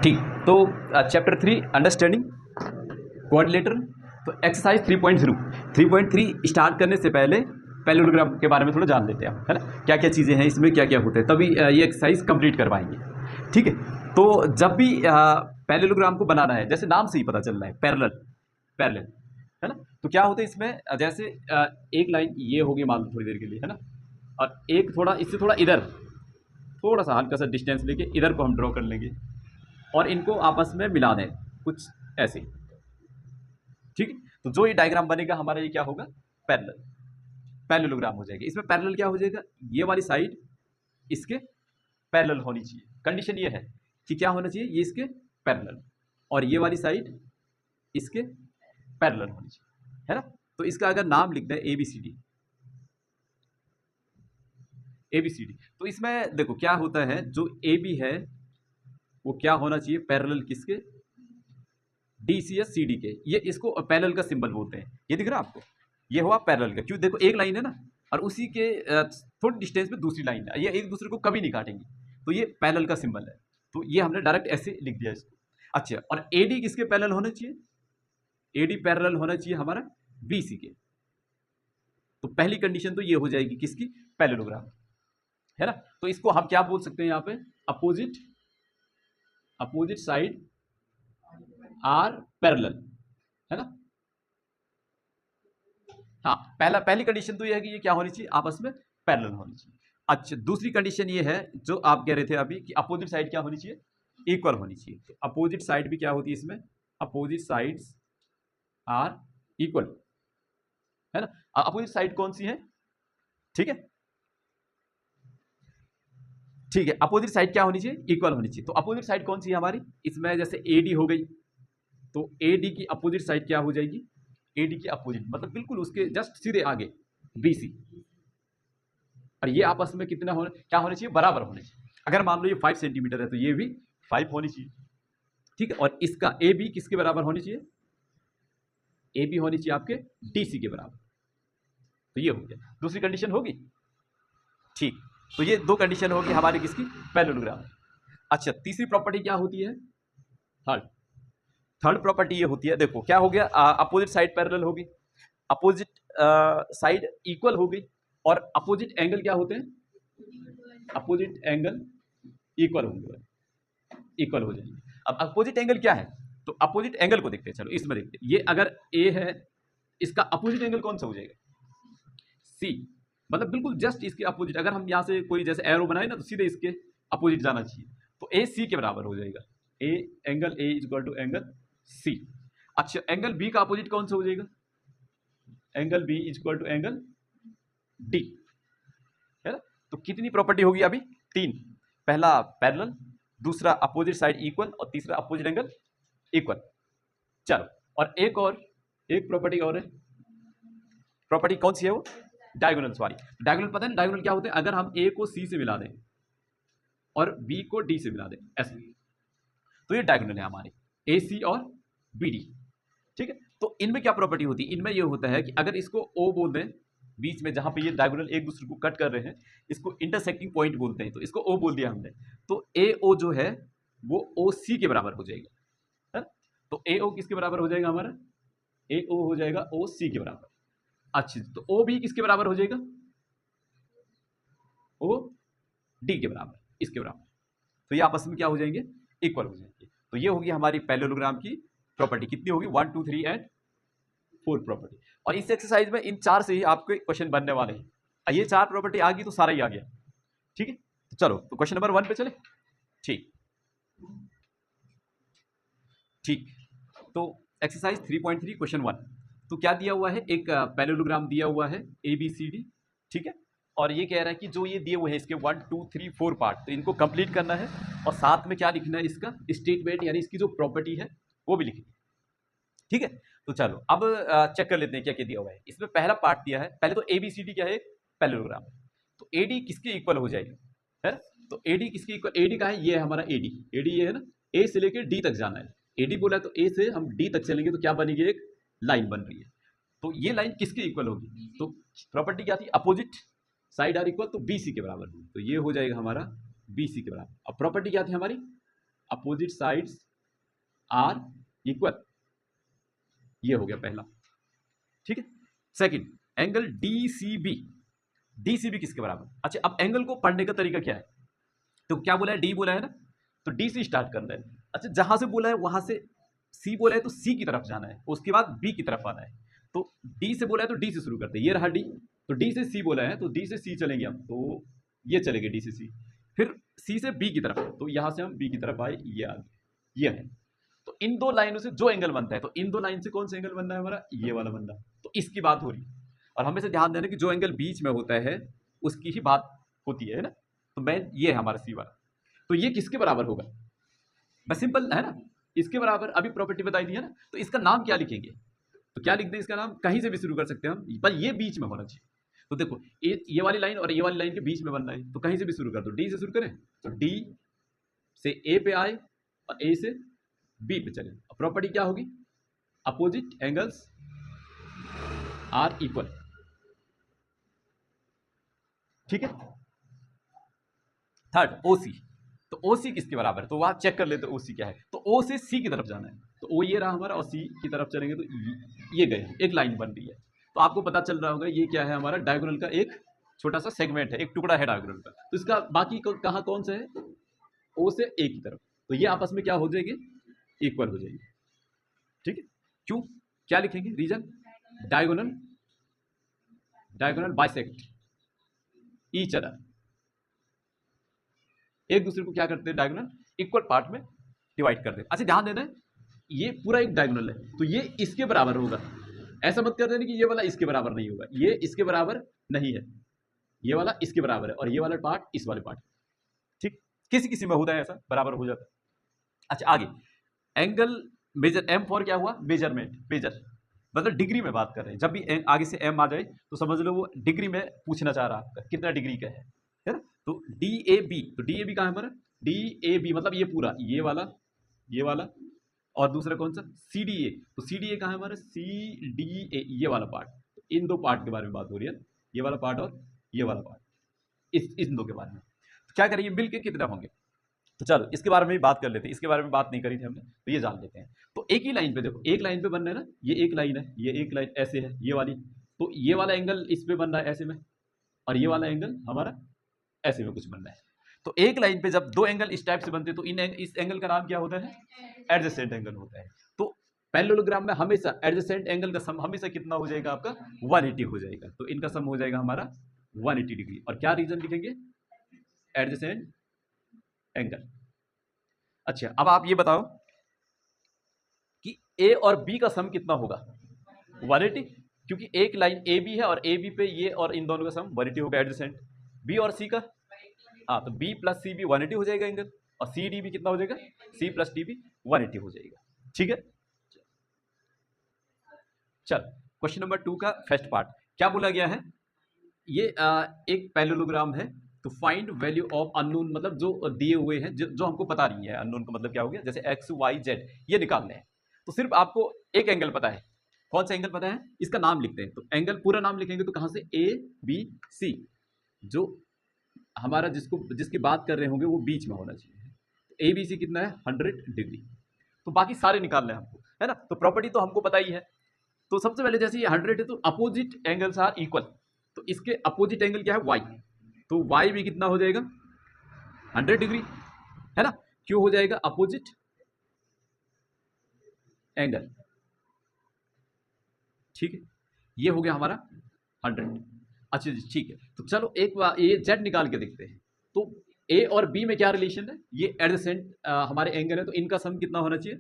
ठीक। तो chapter 3 understanding coordinator. तो एक्सरसाइज 3.3 स्टार्ट करने से पहले पैरेललोग्राम के बारे में थोड़ा जान लेते हैं, है ना, क्या क्या चीज़ें हैं इसमें, क्या क्या होते हैं, तभी ये एक्सरसाइज कंप्लीट कर पाएंगे। ठीक है। तो जब भी पैरेललोग्राम को बनाना है, जैसे नाम से ही पता चल रहा है पैरेलल, पैरेलल, है ना, तो क्या होता है इसमें, जैसे एक लाइन ये होगी मान लो थोड़ी देर के लिए, है ना, और एक थोड़ा इससे थोड़ा इधर थोड़ा सा हल्का सा डिस्टेंस लेके इधर को हम ड्रॉ कर लेंगे और इनको आपस में मिला दें कुछ ऐसे। ठीक है। तो जो ये डायग्राम बनेगा हमारा, ये क्या होगा, पैरेलल, पैरेललोग्राम हो जाएगा। इसमें पैरेलल क्या हो जाएगा, ये वाली साइड इसके पैरेलल होनी चाहिए। कंडीशन ये है कि क्या होना चाहिए, ये इसके पैरेलल, और ये वाली साइड इसके पैरेलल होनी चाहिए, है ना। तो इसका अगर नाम लिख दें ABCD, ABCD, तो इसमें देखो क्या होता है, जो AB है वो क्या होना चाहिए, पैरेलल किसके, DC या CD के। ये इसको पैरेलल का सिंबल बोलते हैं। ये दिख रहा है आपको, ये हुआ पैरेलल का, क्यों, देखो एक लाइन है ना, और उसी के थोड़ी डिस्टेंस पे दूसरी लाइन है, ये एक दूसरे को कभी नहीं काटेंगी, तो ये पैरेलल का सिंबल है। तो ये हमने डायरेक्ट ऐसे लिख दिया इसको। अच्छा, और AD किसके पैरेलल होना चाहिए, AD पैरेलल होना चाहिए हमारा BC के। तो पहली कंडीशन तो ये हो जाएगी किसकी, पैरेललोग्राम, है ना। तो इसको हम क्या बोल सकते हैं यहाँ पे, opposite, opposite side are parallel, है ना। हाँ, पहली कंडीशन तो ये है कि ये क्या होनी चाहिए, आपस में पैरेलल होनी चाहिए। अच्छा, दूसरी कंडीशन ये है जो आप कह रहे थे अभी कि अपोजिट साइड क्या होनी चाहिए, इक्वल होनी चाहिए। तो अपोजिट साइड भी क्या होती है इसमें, अपोजिट साइड्स आर इक्वल, है ना। अपोजिट साइड कौन सी है, ठीक है, ठीक है, अपोजिट साइड क्या होनी चाहिए, इक्वल होनी चाहिए। तो अपोजिट साइड कौन सी है हमारी, इसमें जैसे AD हो गई, तो AD की अपोजिट साइड क्या हो जाएगी, AD की अपोजिट मतलब बिल्कुल उसके जस्ट सीधे आगे BC, और ये आपस में कितना होना, क्या होना चाहिए, बराबर होने चाहिए। अगर मान लो ये 5 सेंटीमीटर है तो ये भी 5 होनी चाहिए। ठीक है। और इसका AB किसके बराबर होनी चाहिए, AB होनी चाहिए आपके DC के बराबर। तो ये हो गया, दूसरी कंडीशन होगी। ठीक। तो ये दो कंडीशन होगी हमारी किसकी, पैरेललोग्राम। अच्छा, तीसरी प्रॉपर्टी क्या होती है, थर्ड, थर्ड प्रॉपर्टी ये होती है, देखो क्या हो गया, अपोजिट साइड पैरेलल होगी, अपोजिट साइड इक्वल हो गई, और अपोजिट एंगल क्या होते हैं, अपोजिट एंगल इक्वल होंगे, इक्वल हो जाएंगे। अब अपोजिट एंगल क्या है, तो अपोजिट एंगल को देखते हैं, चलो इसमें देखते हैं। ये अगर A है, इसका अपोजिट एंगल कौन सा हो जाएगा, C, मतलब बिल्कुल जस्ट इसके अपोजिट। अगर हम यहाँ से कोई जैसे एरो बनाए ना, तो सीधे इसके अपोजिट जाना चाहिए, तो AC के बराबर हो जाएगा, angle A is equal to angle C। अच्छा, एंगल B का अपोजिट कौन सा हो जाएगा, angle B is equal to angle D, है ना। तो कितनी प्रॉपर्टी होगी अभी, तीन, पहला पैरेलल, दूसरा अपोजिट साइड इक्वल, और तीसरा अपोजिट एंगल इक्वल। चलो, और एक प्रॉपर्टी और है, प्रॉपर्टी कौन सी है वो, डायगोनल्स वाली। डायगोनल पता है ना, डायगोनल क्या होते हैं, अगर हम A को C से मिला दें और B को D से मिला दें ऐसे, तो ये डायगोनल है हमारे AC और BD। ठीक है। तो इनमें क्या प्रॉपर्टी होती है, इनमें ये होता है कि अगर इसको O बोल दें, बीच में जहां पे ये डायगोनल एक दूसरे को कट कर रहे हैं, इसको इंटरसेक्टिंग पॉइंट बोलते हैं, तो इसको O बोल दिया हमने, तो AO जो है वो OC के बराबर हो जाएगा, है ना? तो AO किसके बराबर हो जाएगा हमारा, AO हो जाएगा OC के बराबर। अच्छा, तो OB किसके बराबर हो जाएगा, OD के बराबर, इसके बराबर। तो ये आपस में क्या हो जाएंगे, इक्वल हो जाएंगे। तो ये होगी हमारी पैरेललोग्राम की प्रॉपर्टी, कितनी होगी, 1 2 3 एंड 4 प्रॉपर्टी। और इस एक्सरसाइज में इन चार से ही आपके क्वेश्चन बनने वाले हैं। ये चार प्रॉपर्टी आ गई तो सारा ही आ गया। ठीक है। तो चलो, तो क्वेश्चन नंबर 1 पे चले। ठीक, ठीक। तो एक्सरसाइज 3.3 क्वेश्चन 1, तो क्या दिया हुआ है, एक पैरेललोग्राम दिया हुआ है ABCD। ठीक है। और ये कह रहा है कि जो ये दिए हुए हैं इसके 1 2 3 4 पार्ट, तो इनको कंप्लीट करना है, और साथ में क्या लिखना है, इसका स्टेटमेंट यानी इसकी जो प्रॉपर्टी है वो भी लिखनी है। ठीक है। तो चलो अब चेक कर लेते हैं क्या क्या दिया हुआ है। इसमें पहला पार्ट दिया है, पहले तो ABCD क्या है, पैरेललोग्राम। तो AD किसके इक्वल हो जाएगा, है ना। तो AD किसके इक्वल, AD का है, ये है हमारा AD ये है ना, A से लेकर D तक जाना है। AD बोला तो A से हम D तक चलेंगे, तो क्या बनेगी, एक लाइन बन रही है। तो ये लाइन किसके इक्वल होगी, तो प्रॉपर्टी क्या थी, अपोजिट साइड आर इक्वल, तो BC के बराबर होगी, तो ये हो जाएगा हमारा BC के बराबर। अब प्रॉपर्टी क्या थी हमारी, अपोजिट साइड्स आर इक्वल, ये हो गया पहला, ठीक है। सेकंड, एंगल डीसीबी, डीसीबी किसके बराबर? अच्छा, अब एंगल को पढ़ने का तरीका क्या है? तो क्या बोला है, डी बोला है ना, तो डी से स्टार्ट करना है। अच्छा, जहां से बोला है वहां से सी बोला है तो सी की तरफ जाना है, उसके बाद बी की तरफ आना है। तो डी से बोला है तो डी से शुरू करते हैं, ये रहा डी, तो डी से सी बोला है तो डी से सी चलेंगे हम, तो ये चलेंगे डी से सी, फिर सी से बी की तरफ, तो यहां से हम बी की तरफ आए, ये आ गए, ये है। तो इन दो लाइनों से जो एंगल बनता है, तो इन दो लाइन से कौन सा एंगल बनना है हमारा, ये वाला बनना है। तो इसकी बात हो रही है, और हमेशा ध्यान देना कि जो एंगल बीच में होता है उसकी ही बात होती है ना। तो मैं, ये है हमारा सी वाला, तो ये किसके बराबर होगा, बस सिंपल है ना, इसके बराबर। अभी प्रॉपर्टी बताई दी है ना, तो इसका नाम क्या लिखेंगे, तो क्या लिख दें इसका नाम, कहीं से भी शुरू कर सकते हैं हम, पर ये बीच में होना चाहिए। तो देखो, ये वाली लाइन और ये वाली लाइन के बीच में बनना है, तो कहीं से भी शुरू कर दो, डी से शुरू करें, तो डी से ए पे आए और ए से बी पे चले। प्रॉपर्टी क्या होगी, अपोजिट एंगल्स आर इक्वल, ठीक है। थर्ड, ओसी, तो ओसी किसके बराबर है, तो वहां चेक कर लेते ओसी क्या है, तो ओ से सी की तरफ जाना है, तो ओ ये रहा हमारा, और सी की तरफ चलेंगे तो ये गए, एक लाइन बन रही है। तो आपको पता चल रहा होगा ये क्या है, हमारा डायगोनल का एक छोटा सा सेगमेंट है, एक टुकड़ा है डायगोनल का। तो इसका बाकी कहाँ कौन सा है, ओ से ए की तरफ, तो ये आपस में क्या हो जाएगी, इक्वल हो जाएगी, ठीक है। क्यों, क्या लिखेंगे reason, diagonal, diagonal bisect each other, एक दूसरे को क्या करते हैं, डायगोनल इक्वल पार्ट में डिवाइड कर देते। अच्छा, ध्यान देना है, ये पूरा एक डायगोनल है, तो ये इसके बराबर होगा, ऐसा मत कर देना कि ये वाला इसके बराबर नहीं होगा, ये इसके बराबर नहीं है, ये वाला इसके बराबर है, और ये वाला पार्ट इस वाले पार्ट, ठीक। किसी किसी में होता है ऐसा, बराबर हो जाता है। अच्छा, आगे एंगल मेजर, एम फॉर क्या हुआ, मेजरमेंट, मेजर मतलब डिग्री में बात कर रहे हैं। जब भी आगे से एम आ जाए तो समझ लो वो डिग्री में पूछना चाह रहा है, कितना डिग्री का है ना। तो डी ए बी, तो डी ए बी कहाँ है हमारा, डी ए बी मतलब ये पूरा, ये वाला, ये वाला, और दूसरा कौन सा, सी डी ए, तो सी डी ए कहाँ है हमारा, सी डी ए, ये वाला पार्ट। तो इन दो पार्ट के बारे में बात हो रही है, ये वाला पार्ट और ये वाला पार्ट, इन दो के बारे में। तो क्या करेंगे, मिलके कितना होंगे, तो चलो इसके बारे में भी बात कर लेते हैं, इसके बारे में बात नहीं करी थी हमने, तो ये जान लेते हैं। तो एक ही लाइन पे देखो, एक लाइन पे बन रहा है ना, ये एक लाइन है, ये एक लाइन ऐसे है, ये वाली, तो ये वाला एंगल इस पे बन रहा है ऐसे में, और ये वाला एंगल हमारा ऐसे में कुछ बन रहा है। तो एक लाइन पे जब दो एंगल इस टाइप से बनते हैं तो इस एंगल का नाम क्या होता है, एडजेसेंट एंगल होता है। तो पैरेललोग्राम में हमेशा एडजेसेंट एंगल का सम हमेशा कितना हो जाएगा आपका, 180 हो जाएगा। तो इनका सम हो जाएगा हमारा 180 डिग्री। और क्या रीजन लिखेंगे, एडजेसेंट एंगल। अच्छा, अब आप ये बताओ कि ए और बी का सम कितना होगा, 180, क्योंकि एक लाइन ए बी है और ए बी पे ये, और इन दोनों का सम 180 होगा एडजेसेंट। बी और सी का, हाँ, तो बी प्लस सी भी 180 हो जाएगा एंगल, और सी डी भी कितना हो जाएगा, सी प्लस डी भी 180 हो जाएगा, ठीक है। चल, क्वेश्चन नंबर 2 का फर्स्ट पार्ट क्या बोला गया है, ये एक पैरेललोग्राम है, तो फाइंड वैल्यू ऑफ अननोन, मतलब जो दिए हुए हैं, जो हमको पता नहीं है, अननोन का मतलब क्या हो गया, जैसे एक्स वाई जेड ये निकालने हैं। तो सिर्फ आपको एक एंगल पता है, कौन सा एंगल पता है, इसका नाम लिखते हैं। तो एंगल पूरा नाम लिखेंगे तो कहाँ से, ए बी सी, जो हमारा जिसकी बात कर रहे होंगे वो बीच में होना चाहिए। तो ए बी सी कितना है, 100 डिग्री। तो बाकी सारे निकालने हैं हमको, है ना। तो प्रॉपर्टी तो हमको पता ही है। तो सबसे पहले जैसे ये 100 है तो अपोजिट एंगल्स आर इक्वल, तो इसके अपोजिट एंगल क्या है, वाई, तो वाई भी कितना हो जाएगा, 100 डिग्री, है ना। क्यों हो जाएगा, अपोजिट एंगल, ठीक है। ये हो गया हमारा 100। अच्छा जी, ठीक है। तो चलो एक बार ये जेड निकाल के देखते हैं। तो ए और बी में क्या रिलेशन है, ये एडजेसेंट हमारे एंगल है, तो इनका सम कितना होना चाहिए,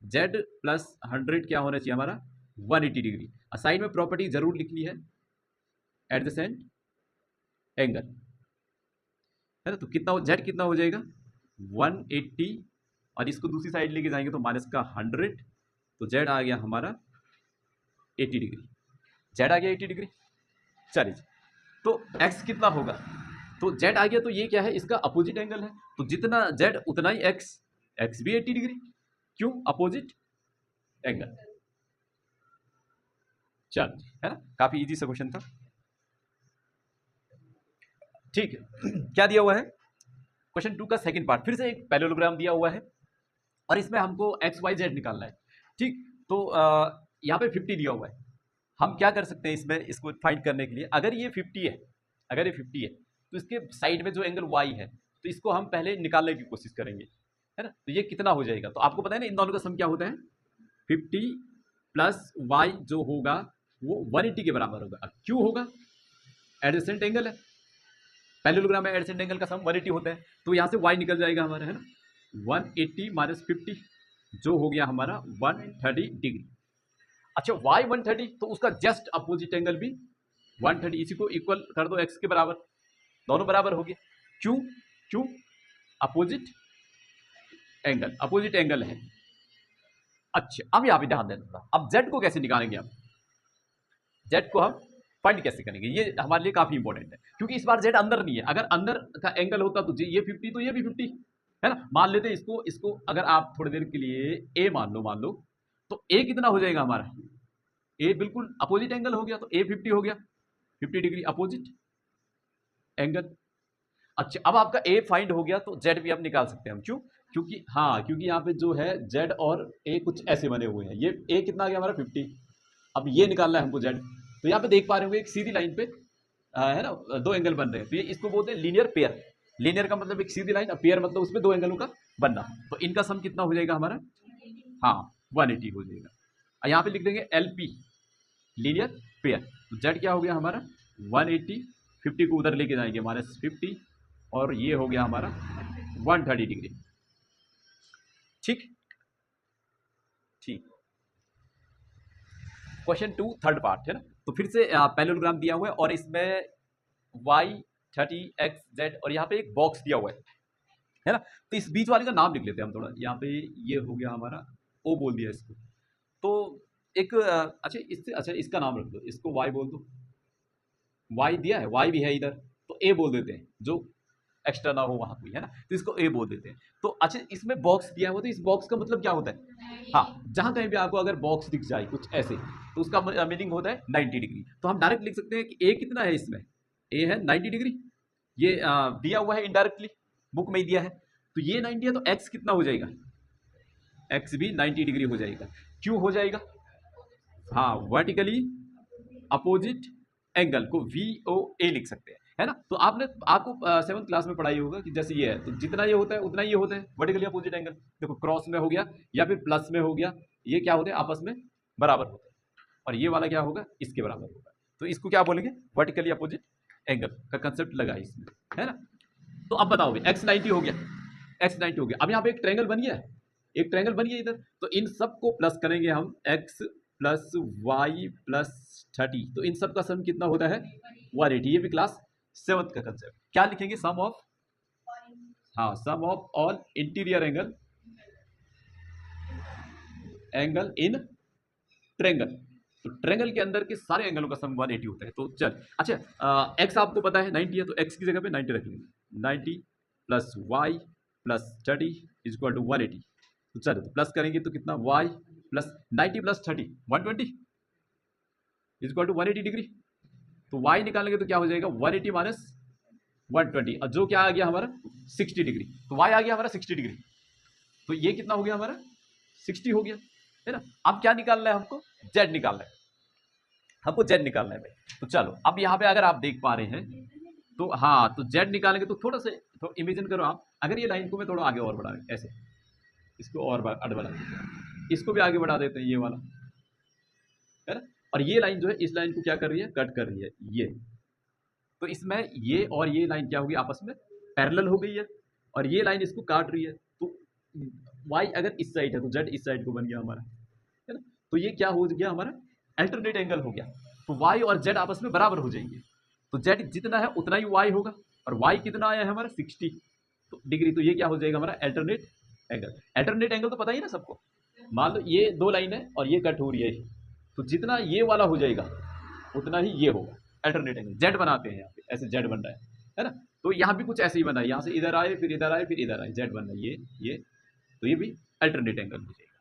जेड प्लस 100 क्या होना चाहिए हमारा, 180 डिग्री। साइड में प्रॉपर्टी जरूर लिखनी है, एडजेसेंट एंगल, है ना। तो कितना, जेड कितना हो जाएगा, 180, और इसको दूसरी साइड लेके जाएंगे तो माइनस का 100, तो जेड आ गया हमारा 80 डिग्री, जेड आ गया 80 डिग्री। चलिए, तो एक्स कितना होगा, तो जेड आ गया, तो ये क्या है, इसका अपोजिट एंगल है, तो जितना जेड उतना ही एक्स, एक्स भी 80 डिग्री, क्यों, अपोजिट एंगल। चल, है ना, काफी इजी सा क्वेश्चन था, ठीक है। क्या दिया हुआ है, क्वेश्चन 2 का सेकंड पार्ट, फिर से एक पैरेललोग्राम दिया हुआ है, और इसमें हमको एक्स वाई जेड निकालना है। ठीक, तो यहाँ पे 50 दिया हुआ है। हम क्या कर सकते हैं इसमें, इसको फाइंड करने के लिए, अगर ये 50 है, अगर ये 50 है तो इसके साइड में जो एंगल वाई है तो इसको हम पहले निकालने की कोशिश करेंगे, है ना। तो ये कितना हो जाएगा, तो आपको पता है ना इन दोनों का सम क्या होता है, 50 प्लस वाई जो होगा वो 180 के बराबर होगा। अब क्यों होगा, एडजेसेंट एंगल है, पैरेललोग्राम में एडजेसेंट एंगल का सम 180 होता है, तो यहाँ से वाई निकल जाएगा हमारा, है ना। 180 माइनस 50 जो हो गया हमारा 130 डिग्री। अच्छा, वाई 130 तो उसका जस्ट अपोजिट एंगल भी 130, इसी को इक्वल कर दो एक्स के बराबर, दोनों बराबर हो गए। क्यों, क्यों, अपोजिट एंगल, अपोजिट एंगल है। अच्छा, अब यहाँ पे ध्यान देना थोड़ा, अब जेड को कैसे निकालेंगे, हम जेड को हम फाइंड कैसे करेंगे, ये हमारे लिए काफी इंपॉर्टेंट है, क्योंकि इस बार जेड अंदर नहीं है। अगर अंदर का एंगल होता तो ये 50 तो ये भी 50, है ना। मान लेते हैं इसको, इसको अगर आप थोड़ी देर के लिए ए मान लो, तो ए कितना हो जाएगा हमारा, ए बिल्कुल अपोजिट एंगल हो गया, तो ए 50 हो गया, 50 डिग्री अपोजिट एंगल। अच्छा, अब आपका ए फाइंड हो गया तो जेड भी हम निकाल सकते हैं हम, क्यों, क्योंकि हाँ, क्योंकि यहाँ पे जो है जेड और ए कुछ ऐसे बने हुए हैं, ये ए कितना आ गया हमारा 50, अब ये निकालना है हमको जेड। तो यहाँ पे देख पा रहे होंगे एक सीधी लाइन पे है ना दो एंगल बन रहे हैं, तो ये इसको बोलते हैं लीनियर पेयर। लीनियर का मतलब एक सीधी लाइन, पेयर मतलब उसमें दो एंगलों का बनना, तो इनका सम कितना हो जाएगा हमारा, हाँ 180 हो जाएगा। यहाँ पे लिख देंगे एल पी, लीनियर पेयर, तो जेड क्या हो गया हमारा 180, 50 को उधर लेके जाएंगे माइनस 50, और ये हो गया हमारा 130 डिग्री। ठीक ठीक, क्वेश्चन 2 थर्ड पार्ट है ना। तो फिर से पैरेललोग्राम दिया हुआ है और इसमें y 30x z और यहाँ पे एक बॉक्स दिया हुआ है ना। तो इस बीच वाले का नाम लिख लेते हैं हम थोड़ा, यहाँ पे ये हो गया हमारा ओ बोल दिया इसको, तो एक अच्छा इससे अच्छा इसका नाम रख दो, इसको y बोल दो, y दिया है, y भी है इधर, तो a बोल देते हैं, जो एक्स्ट्रा ना हो वहां कोई, है ना, तो इसको a बोल देते हैं। तो अच्छा, इसमें बॉक्स दिया हुआ, तो इस बॉक्स का मतलब क्या होता है, हाँ जहां कहीं भी आपको अगर बॉक्स दिख जाए कुछ ऐसे, तो उसका मीनिंग होता है 90 डिग्री। तो हम डायरेक्ट लिख सकते हैं कि a कितना है इसमें, a है 90 डिग्री, ये दिया हुआ है इनडायरेक्टली, बुक में ही दिया है, तो ये 90 है, तो x कितना हो जाएगा, x भी 90 डिग्री हो जाएगा। क्यों हो जाएगा, हाँ वर्टिकली अपोजिट एंगल को VOA लिख सकते हैं, है ना। तो आपने आपको 7th क्लास में पढ़ाई होगा कि जैसे ये है तो जितना ये होता है उतना ये होता है वर्टिकली अपोजिट एंगल। देखो क्रॉस में हो गया या फिर प्लस में हो गया, ये क्या होते हैं आपस में बराबर होते हैं, और ये वाला क्या होगा इसके बराबर होगा, तो इसको क्या बोलेंगे वर्टिकली अपोजिट एंगल का कंसेप्ट लगा इसमें, है ना। तो अब बताओ x 90 हो गया, x 90 हो गया, अब यहाँ पे एक ट्रायंगल बन गया, एक ट्रायंगल बन गया इधर, तो इन सबको प्लस करेंगे हम, x प्लस वाई प्लस 30, तो इन सब का सम कितना होता है 180। ये भी क्लास 7th का कंसेप्ट, क्या लिखेंगे सम ऑफ, हाँ sum of all interior angle, angle in triangle, तो ट्रायंगल के अंदर के सारे एंगलों का सम 180 होता है। तो चल अच्छा, x आपको पता है 90 है, तो x की जगह पे 90 रख लेंगे, 90 plus Y plus 30 equal to 180। तो चलो तो प्लस करेंगे तो कितना y plus 90 plus 30 120 equal to 180 degree. तो y निकालेंगे तो क्या हो जाएगा 180 माइनस 120, और जो क्या आ गया हमारा 60 डिग्री, तो y आ गया हमारा 60 डिग्री, तो ये कितना हो गया हमारा 60 हो गया, है ना। अब क्या निकालना है हमको, z निकालना है, हमको z निकालना है भाई। तो चलो अब यहाँ पे अगर आप देख पा रहे हैं तो हाँ, तो z निकालेंगे तो थोड़ा से तो इमेजिन करो आप, अगर ये लाइन को मैं थोड़ा आगे और बढ़ा ऐसे, इसको और आगे बढ़ा देते हैं, इसको भी आगे बढ़ा देते हैं ये वाला, है ना। और ये लाइन जो है इस लाइन को क्या कर रही है, कट कर रही है ये, तो इसमें ये और ये लाइन क्या होगी आपस में पैरेलल हो गई है, और ये लाइन इसको काट रही है, तो y अगर इस साइड है तो z इस साइड को बन गया हमारा, है ना। तो ये क्या हो गया हमारा अल्टरनेट एंगल हो गया, तो y और z आपस में बराबर हो जाएंगे, तो z जितना है उतना ही y होगा, और y कितना आया है हमारा 60 तो डिग्री, तो ये क्या हो जाएगा हमारा अल्टरनेट एंगल। अल्टरनेट एंगल तो पता ही ना सबको, मान लो ये दो लाइन है और ये कट हो रही है, तो जितना ये वाला हो जाएगा उतना ही ये होगा अल्टरनेट एंगल। जेड बनाते हैं यहाँ पे, ऐसे जेड बन रहा है ना। तो यहाँ भी कुछ ऐसे ही बना है, यहाँ से इधर आए फिर इधर आए फिर इधर आए, जेड बन रहा है ये, तो ये भी अल्टरनेट एंगल हो जाएगा।